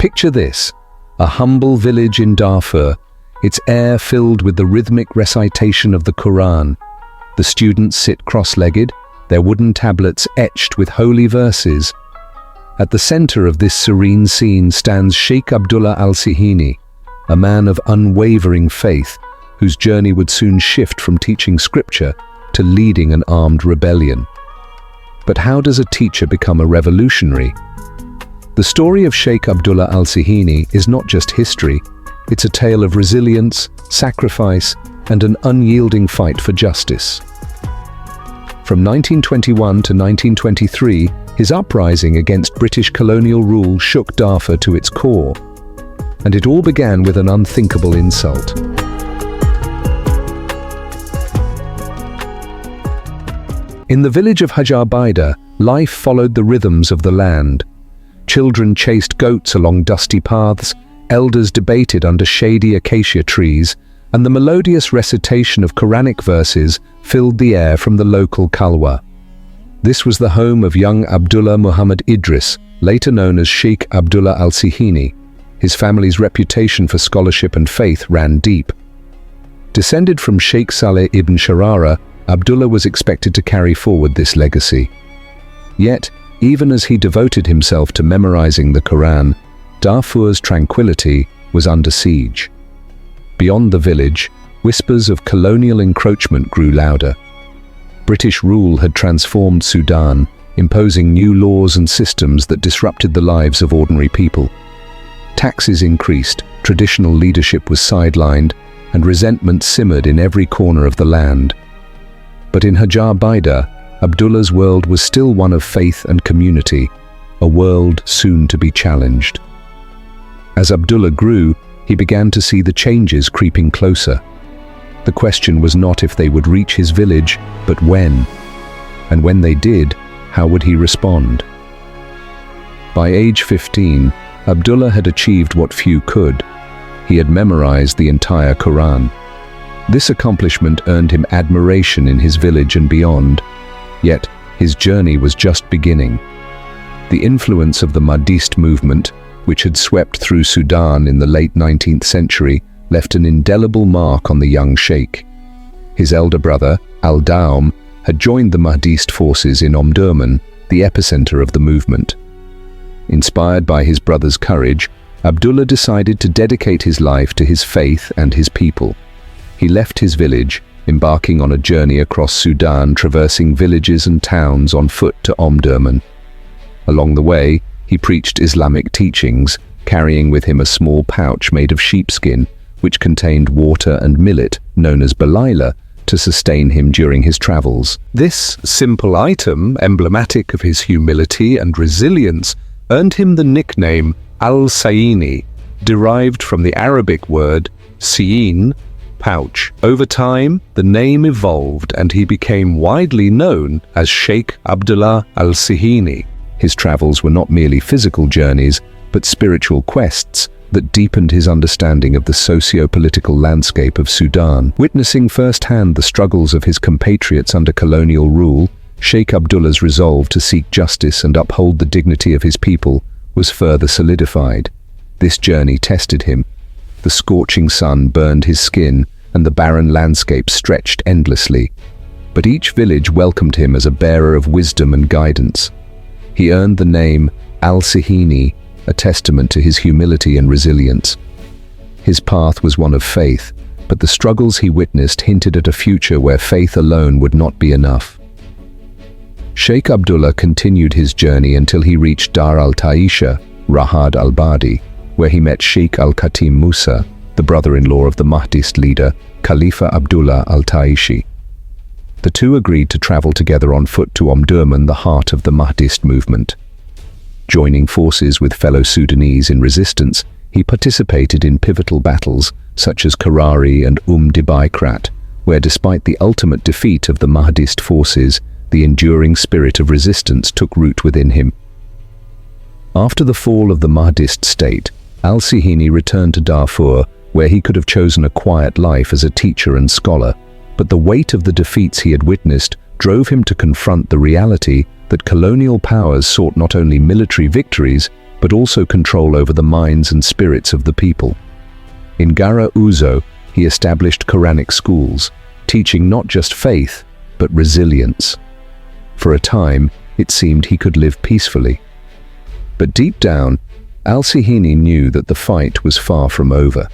Picture this, a humble village in Darfur, its air filled with the rhythmic recitation of the Quran. The students sit cross-legged, their wooden tablets etched with holy verses. At the center of this serene scene stands Sheikh Abdullah Al-Sihini, a man of unwavering faith, whose journey would soon shift from teaching scripture to leading an armed rebellion. But how does a teacher become a revolutionary? The story of Sheikh Abdullah Al-Sihini is not just history, it's a tale of resilience, sacrifice, and an unyielding fight for justice. From 1921 to 1923, his uprising against British colonial rule shook Darfur to its core, and it all began with an unthinkable insult. In the village of Hajar Bayda, life followed the rhythms of the land. Children chased goats along dusty paths, elders debated under shady acacia trees, and the melodious recitation of Quranic verses filled the air from the local kalwa. This was the home of young Abdullah Muhammad Idris, later known as Sheikh Abdullah Al-Sihini. His family's reputation for scholarship and faith ran deep. Descended from Sheikh Saleh ibn Sharara, Abdullah was expected to carry forward this legacy. Yet, even as he devoted himself to memorizing the Quran, Darfur's tranquility was under siege. Beyond the village, whispers of colonial encroachment grew louder. British rule had transformed Sudan, imposing new laws and systems that disrupted the lives of ordinary people. Taxes increased, traditional leadership was sidelined, and resentment simmered in every corner of the land. But in Hajar Bayda, Abdullah's world was still one of faith and community, a world soon to be challenged. As Abdullah grew, he began to see the changes creeping closer. The question was not if they would reach his village, but when. And when they did, how would he respond? By age 15, Abdullah had achieved what few could. He had memorized the entire Quran. This accomplishment earned him admiration in his village and beyond. Yet, his journey was just beginning. The influence of the Mahdist movement, which had swept through Sudan in the late 19th century, left an indelible mark on the young sheikh. His elder brother, Al-Daum, had joined the Mahdist forces in Omdurman, the epicenter of the movement. Inspired by his brother's courage, Abdullah decided to dedicate his life to his faith and his people. He left his village, embarking on a journey across Sudan, traversing villages and towns on foot to Omdurman. Along the way, he preached Islamic teachings, carrying with him a small pouch made of sheepskin, which contained water and millet, known as balila, to sustain him during his travels. This simple item, emblematic of his humility and resilience, earned him the nickname Al-Sihini, derived from the Arabic word siyin, pouch. Over time, the name evolved and he became widely known as Sheikh Abdullah Al-Sihini. His travels were not merely physical journeys, but spiritual quests that deepened his understanding of the socio-political landscape of Sudan. Witnessing firsthand the struggles of his compatriots under colonial rule, Sheikh Abdullah's resolve to seek justice and uphold the dignity of his people was further solidified. This journey tested him. The scorching sun burned his skin, and the barren landscape stretched endlessly. But each village welcomed him as a bearer of wisdom and guidance. He earned the name Al-Sihini, a testament to his humility and resilience. His path was one of faith, but the struggles he witnessed hinted at a future where faith alone would not be enough. Sheikh Abdullah continued his journey until he reached Dar al-Taisha, Rahad al-Badi, where he met Sheikh al-Khatim Musa, the brother-in-law of the Mahdist leader, Khalifa Abdullah al-Taishi. The two agreed to travel together on foot to Omdurman, the heart of the Mahdist movement. Joining forces with fellow Sudanese in resistance, he participated in pivotal battles such as Karari and Dibaikrat, where despite the ultimate defeat of the Mahdist forces, the enduring spirit of resistance took root within him. After the fall of the Mahdist state, Al-Sihini returned to Darfur, where he could have chosen a quiet life as a teacher and scholar, but the weight of the defeats he had witnessed drove him to confront the reality that colonial powers sought not only military victories, but also control over the minds and spirits of the people. In Gara Uzo, he established Quranic schools, teaching not just faith, but resilience. For a time, it seemed he could live peacefully. But deep down, Al-Sihini knew that the fight was far from over.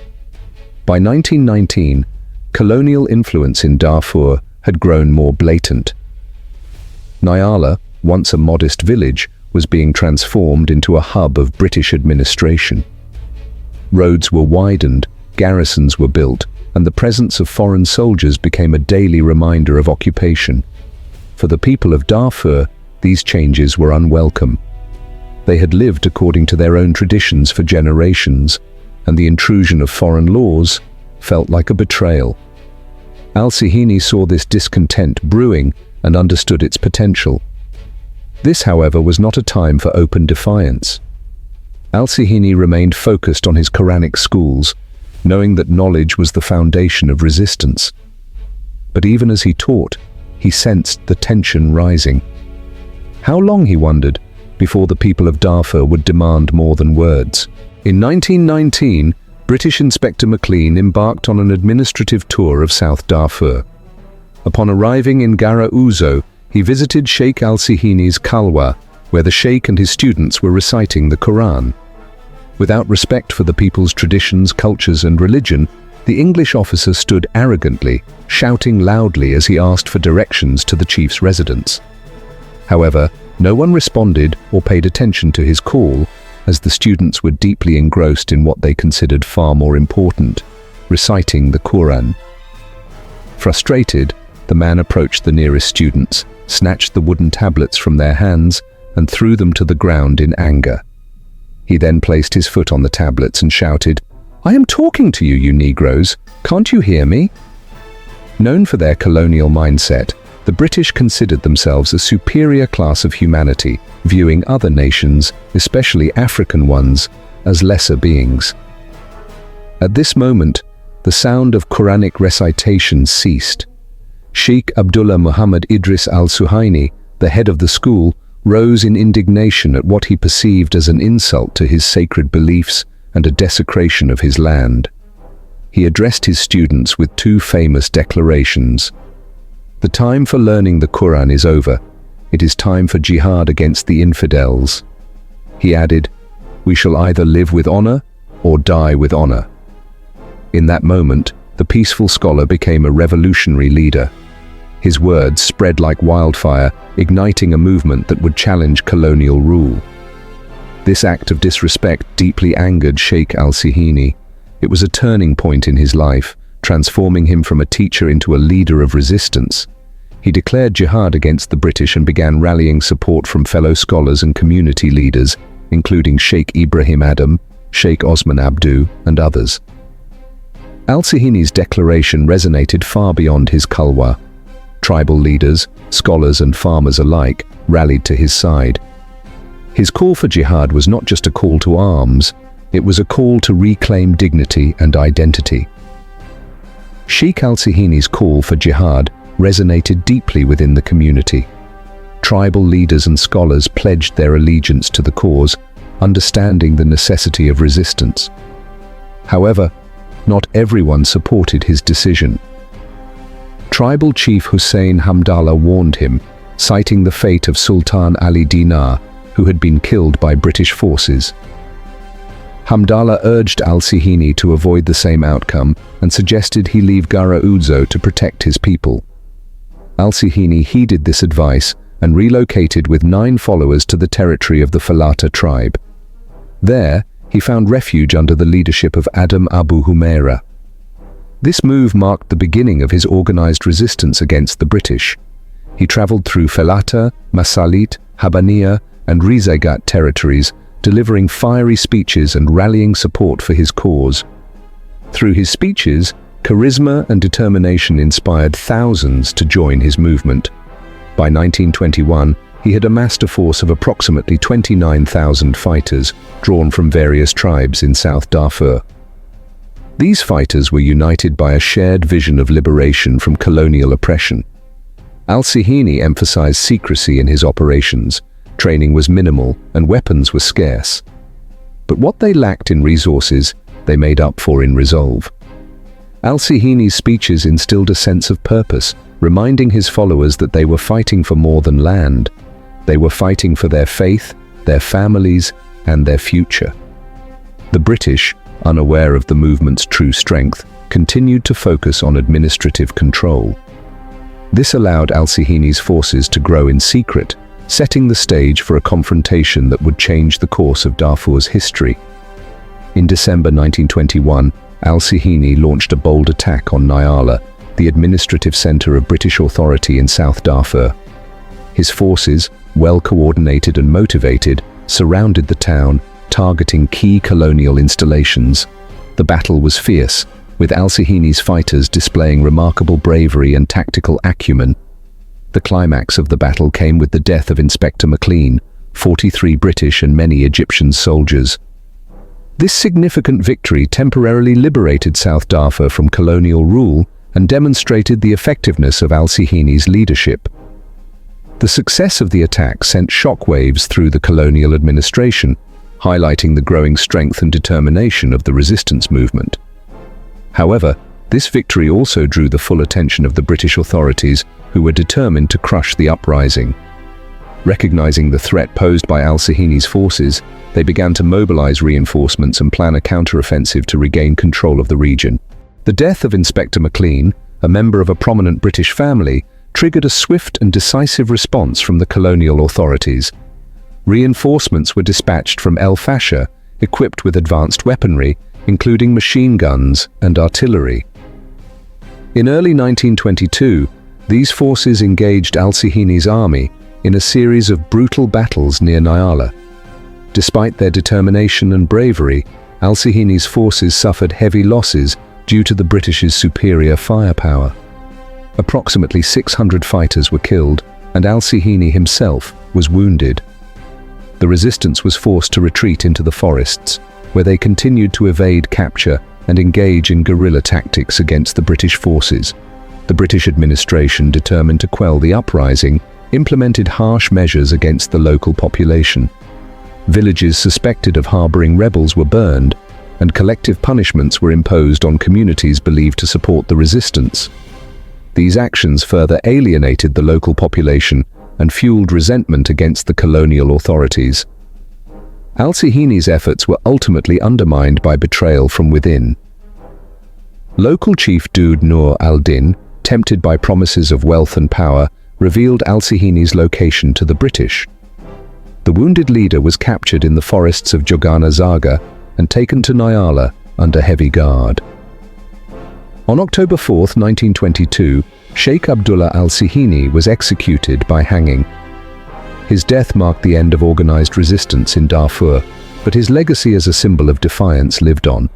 By 1919, colonial influence in Darfur had grown more blatant. Nyala, once a modest village, was being transformed into a hub of British administration. Roads were widened, garrisons were built, and the presence of foreign soldiers became a daily reminder of occupation. For the people of Darfur, these changes were unwelcome. They had lived according to their own traditions for generations, and the intrusion of foreign laws felt like a betrayal. Al-Sihini saw this discontent brewing and understood its potential. This, however, was not a time for open defiance. Al-Sihini remained focused on his Quranic schools, knowing that knowledge was the foundation of resistance. But even as he taught, he sensed the tension rising. How long, he wondered, before the people of Darfur would demand more than words? In 1919, British Inspector McLean embarked on an administrative tour of South Darfur. Upon arriving in Gara Uzo, he visited Sheikh Al-Sihini's Kalwa, where the sheikh and his students were reciting the Quran. Without respect for the people's traditions, cultures, and religion, the English officer stood arrogantly, shouting loudly as he asked for directions to the chief's residence. However, no one responded or paid attention to his call, as the students were deeply engrossed in what they considered far more important, reciting the Quran. Frustrated, the man approached the nearest students, snatched the wooden tablets from their hands, and threw them to the ground in anger. He then placed his foot on the tablets and shouted, "I am talking to you, you Negroes. Can't you hear me?" Known for their colonial mindset, the British considered themselves a superior class of humanity, viewing other nations, especially African ones, as lesser beings. At this moment, the sound of Quranic recitation ceased. Sheikh Abdullah Muhammad Idris Al-Sihini, the head of the school, rose in indignation at what he perceived as an insult to his sacred beliefs and a desecration of his land. He addressed his students with two famous declarations. "The time for learning the Quran is over. It is time for jihad against the infidels." He added, "We shall either live with honor or die with honor." In that moment, the peaceful scholar became a revolutionary leader. His words spread like wildfire, igniting a movement that would challenge colonial rule. This act of disrespect deeply angered Sheikh Al-Sihini. It was a turning point in his life, transforming him from a teacher into a leader of resistance. He declared jihad against the British and began rallying support from fellow scholars and community leaders, including Sheikh Ibrahim Adam, Sheikh Osman Abdu, and others. Al-Sihini's declaration resonated far beyond his Kalwa. Tribal leaders, scholars and farmers alike rallied to his side. His call for jihad was not just a call to arms, it was a call to reclaim dignity and identity. Sheikh Al-Sihini's call for jihad resonated deeply within the community. Tribal leaders and scholars pledged their allegiance to the cause, understanding the necessity of resistance. However, not everyone supported his decision. Tribal chief Hussein Hamdallah warned him, citing the fate of Sultan Ali Dinar, who had been killed by British forces. Hamdallah urged Al-Sihini to avoid the same outcome and suggested he leave Gara Uzo to protect his people. Al-Sihini heeded this advice and relocated with 9 followers to the territory of the Falata tribe. There, he found refuge under the leadership of Adam Abu Humaira. This move marked the beginning of his organized resistance against the British. He traveled through Falata, Masalit, Habaniya, and Rizagat territories, delivering fiery speeches and rallying support for his cause. Through his speeches, charisma and determination inspired thousands to join his movement. By 1921, he had amassed a force of approximately 29,000 fighters, drawn from various tribes in South Darfur. These fighters were united by a shared vision of liberation from colonial oppression. Al-Sihini emphasized secrecy in his operations. Training was minimal and weapons were scarce. But what they lacked in resources, they made up for in resolve. Al-Sihini's speeches instilled a sense of purpose, reminding his followers that they were fighting for more than land. They were fighting for their faith, their families, and their future. The British, unaware of the movement's true strength, continued to focus on administrative control. This allowed Al-Sihini's forces to grow in secret, setting the stage for a confrontation that would change the course of Darfur's history. In December 1921, Al-Sihini launched a bold attack on Nyala, the administrative center of British authority in South Darfur. His forces, well coordinated and motivated, surrounded the town, targeting key colonial installations. The battle was fierce, with Al-Sihini's fighters displaying remarkable bravery and tactical acumen. The climax of the battle came with the death of Inspector McLean, 43 British and many Egyptian soldiers. This significant victory temporarily liberated South Darfur from colonial rule and demonstrated the effectiveness of Al-Sihini's leadership. The success of the attack sent shockwaves through the colonial administration, highlighting the growing strength and determination of the resistance movement. However, this victory also drew the full attention of the British authorities, who were determined to crush the uprising. Recognizing the threat posed by Al-Sihini's forces, they began to mobilize reinforcements and plan a counteroffensive to regain control of the region. The death of Inspector McLean, a member of a prominent British family, triggered a swift and decisive response from the colonial authorities. Reinforcements were dispatched from El Fasher, equipped with advanced weaponry, including machine guns and artillery. In early 1922, these forces engaged Al-Sihini's army in a series of brutal battles near Nyala. Despite their determination and bravery, Al-Sihini's forces suffered heavy losses due to the British's superior firepower. Approximately 600 fighters were killed, and Al-Sihini himself was wounded. The resistance was forced to retreat into the forests, where they continued to evade capture and engage in guerrilla tactics against the British forces. The British administration, determined to quell the uprising, implemented harsh measures against the local population. Villages suspected of harboring rebels were burned, and collective punishments were imposed on communities believed to support the resistance. These actions further alienated the local population and fueled resentment against the colonial authorities. Al-Sihini's efforts were ultimately undermined by betrayal from within. Local chief Dud Nur al-Din, tempted by promises of wealth and power, revealed Al-Sihini's location to the British. The wounded leader was captured in the forests of Jogana Zaga and taken to Nyala under heavy guard. On October 4, 1922, Sheikh Abdullah Al-Sihini was executed by hanging. His death marked the end of organized resistance in Darfur, but his legacy as a symbol of defiance lived on.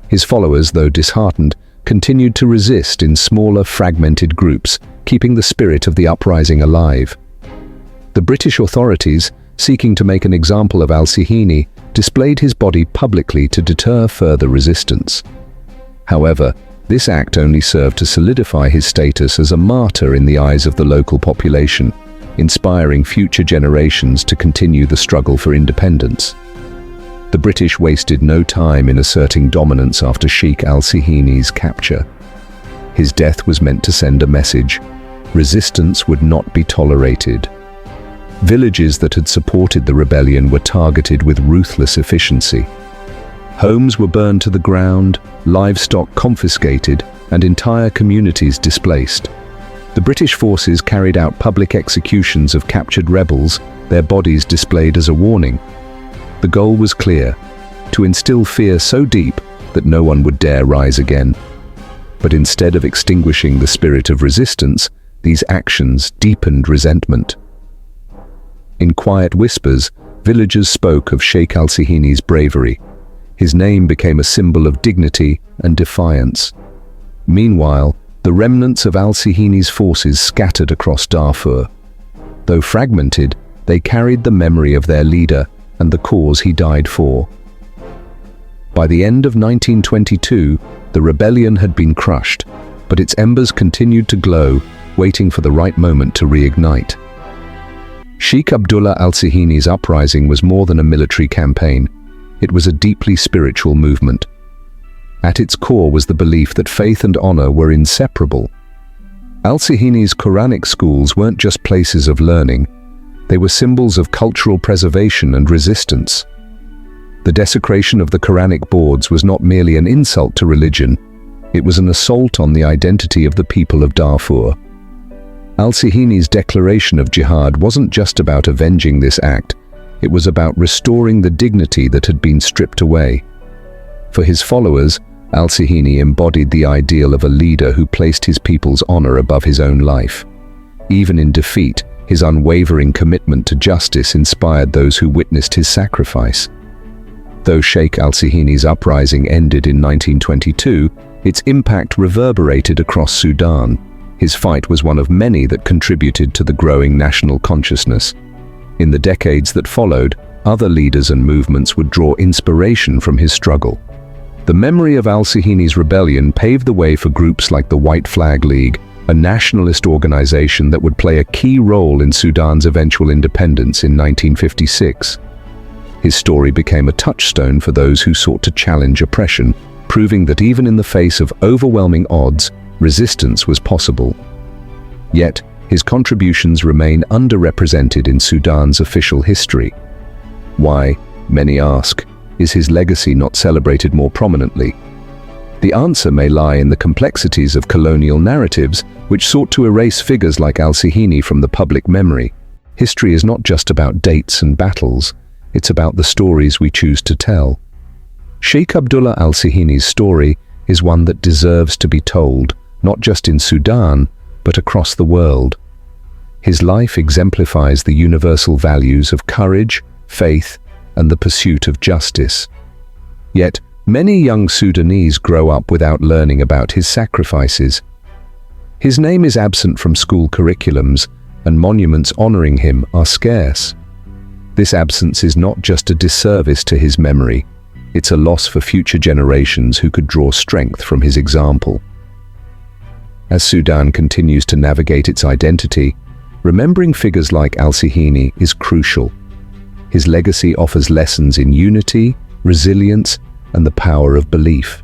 His followers, though disheartened, continued to resist in smaller, fragmented groups, keeping the spirit of the uprising alive. The British authorities, seeking to make an example of Al-Sihini, displayed his body publicly to deter further resistance. However, this act only served to solidify his status as a martyr in the eyes of the local population, inspiring future generations to continue the struggle for independence. The British wasted no time in asserting dominance after Sheikh Al-Sihini's capture. His death was meant to send a message: resistance would not be tolerated. Villages that had supported the rebellion were targeted with ruthless efficiency. Homes were burned to the ground, livestock confiscated, and entire communities displaced. The British forces carried out public executions of captured rebels, their bodies displayed as a warning. The goal was clear: to instill fear so deep that no one would dare rise again. But instead of extinguishing the spirit of resistance, these actions deepened resentment. In quiet whispers, villagers spoke of Sheikh Al-Sihini's bravery. His name became a symbol of dignity and defiance. Meanwhile, the remnants of Al-Sihini's forces scattered across Darfur. Though fragmented, they carried the memory of their leader and the cause he died for. By the end of 1922, the rebellion had been crushed, but its embers continued to glow, waiting for the right moment to reignite. Sheikh Abdullah Al-Sihini's uprising was more than a military campaign. It was a deeply spiritual movement. At its core was the belief that faith and honor were inseparable. Al-Sihini's Quranic schools weren't just places of learning, they were symbols of cultural preservation and resistance. The desecration of the Quranic boards was not merely an insult to religion, it was an assault on the identity of the people of Darfur. Al-Sihini's declaration of jihad wasn't just about avenging this act, it was about restoring the dignity that had been stripped away. For his followers, Al-Sihini embodied the ideal of a leader who placed his people's honor above his own life. Even in defeat, his unwavering commitment to justice inspired those who witnessed his sacrifice. Though Sheikh Al-Sihini's uprising ended in 1922, its impact reverberated across Sudan. His fight was one of many that contributed to the growing national consciousness. In the decades that followed, other leaders and movements would draw inspiration from his struggle. The memory of Al-Sihini's rebellion paved the way for groups like the White Flag League, a nationalist organization that would play a key role in Sudan's eventual independence in 1956. His story became a touchstone for those who sought to challenge oppression, proving that even in the face of overwhelming odds, resistance was possible. Yet, his contributions remain underrepresented in Sudan's official history. Why, many ask, is his legacy not celebrated more prominently? The answer may lie in the complexities of colonial narratives, which sought to erase figures like Al-Sihini from the public memory. History is not just about dates and battles, it's about the stories we choose to tell. Sheikh Abdullah Al-Sihini's story is one that deserves to be told, not just in Sudan, but across the world. His life exemplifies the universal values of courage, faith, and the pursuit of justice. Yet, many young Sudanese grow up without learning about his sacrifices. His name is absent from school curriculums, and monuments honoring him are scarce. This absence is not just a disservice to his memory, it's a loss for future generations who could draw strength from his example. As Sudan continues to navigate its identity, remembering figures like Al-Sihini is crucial. His legacy offers lessons in unity, resilience, and the power of belief.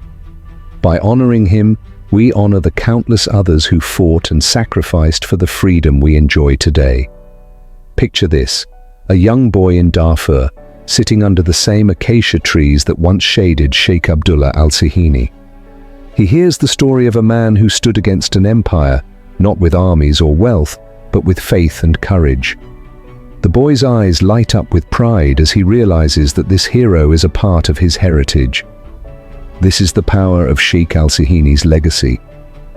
By honoring him, we honor the countless others who fought and sacrificed for the freedom we enjoy today. Picture this, a young boy in Darfur, sitting under the same acacia trees that once shaded Sheikh Abdullah Al-Sihini. He hears the story of a man who stood against an empire, not with armies or wealth, but with faith and courage. The boy's eyes light up with pride as he realizes that this hero is a part of his heritage. This is the power of Sheikh Al-Sihini's legacy.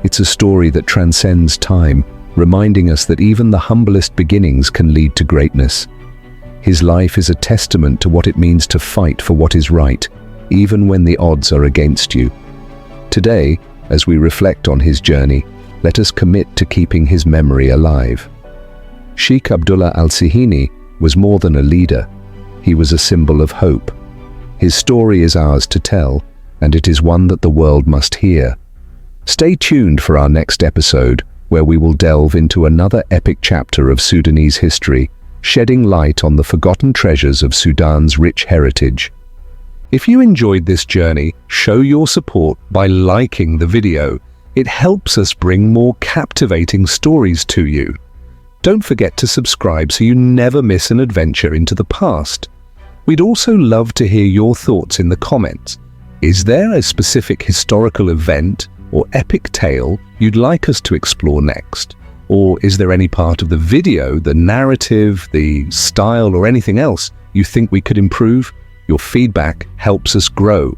It's a story that transcends time, reminding us that even the humblest beginnings can lead to greatness. His life is a testament to what it means to fight for what is right, even when the odds are against you. Today, as we reflect on his journey, let us commit to keeping his memory alive. Sheikh Abdullah Al-Sihini was more than a leader. He was a symbol of hope. His story is ours to tell, and it is one that the world must hear. Stay tuned for our next episode, where we will delve into another epic chapter of Sudanese history, shedding light on the forgotten treasures of Sudan's rich heritage. If you enjoyed this journey, show your support by liking the video. It helps us bring more captivating stories to you. Don't forget to subscribe so you never miss an adventure into the past. We'd also love to hear your thoughts in the comments. Is there a specific historical event or epic tale you'd like us to explore next? Or is there any part of the video, the narrative, the style, or anything else you think we could improve? Your feedback helps us grow.